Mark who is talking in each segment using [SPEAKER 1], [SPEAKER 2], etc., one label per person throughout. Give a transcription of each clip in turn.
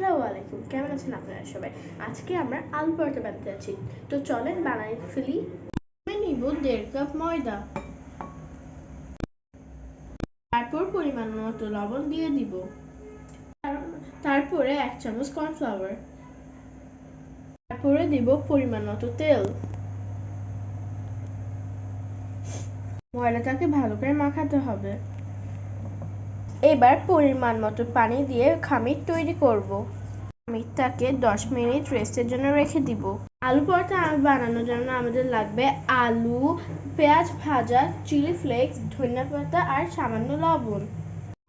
[SPEAKER 1] আসসালামু আলাইকুম, কেমন আছেন আপনারা সবাই? আজকে আমরা আলু পরোটা বানাতে যাচ্ছি। তো চলেন বানাই ফেলি। আমি নিব 1.5 কাপ ময়দা, তারপর পরিমাণ মতো লবণ দিয়ে দিব, তারপরে 1 চামচ কর্নফ্লাওয়ার, তারপরে দিব পরিমাণ মতো তেল। ময়দাটাকে ভালো করে মাখাতে হবে। এবার পরিমাণ মতো পানি দিয়ে খামির তৈরি করব। খামিরটাকে 10 মিনিট রেস্টের জন্য রেখে দিব। আলু পরোটা বানানোর জন্য আমাদের লাগবে আলু, পেঁয়াজ ভাজা, চিলি ফ্লেক্স, ধনিয়া পাতা আর সামান্য লবণ।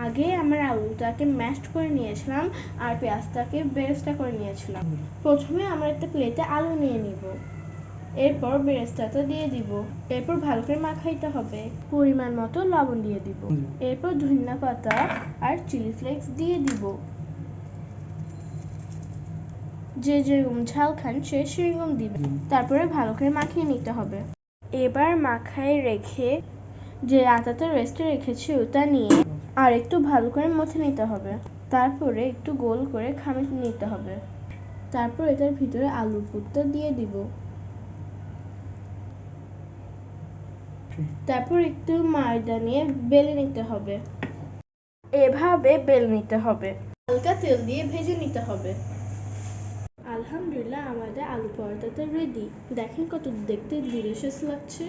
[SPEAKER 1] আগে আমরা আলুটাকে ম্যাশড করে নিয়েছিলাম আর পেঁয়াজটাকে বেরেস্তা করে নিয়েছিলাম। প্রথমে আমরা একটা প্লেটে আলু নিয়ে নিব, এরপর বেরেস্তাটা দিয়ে দিব, এরপর ভালো করে মাখাইতে হবে। পরিমাণ মতো লবণ দিয়ে দিব, এরপর ধনিয়া পাতা আর চিলি ফ্লেক্স দিয়ে দিব। যে যেরকম ঝাল খান সে সেরকম দিবেন। তারপরে ভালো করে মাখিয়ে নিতে হবে। এবার মাখায় রেখে যে আটাটা রেস্টে রেখেছি ওটা নিয়ে আর একটু ভালো করে মথে নিতে হবে। তারপরে একটু গোল করে খামির নিতে হবে। তারপর এটার ভিতরে আলুর পুরটা দিয়ে দিব। তারপর একটু ময়দা নিয়ে বেলে নিতে হবে। এভাবে বেলে নিতে হবে। হালকা তেল দিয়ে ভেজে নিতে হবে। আলহামদুলিল্লাহ, আমাদের আলু পরোটাটা রেডি। দেখেন কত দেখতে ডিলিশিয়াস লাগছে।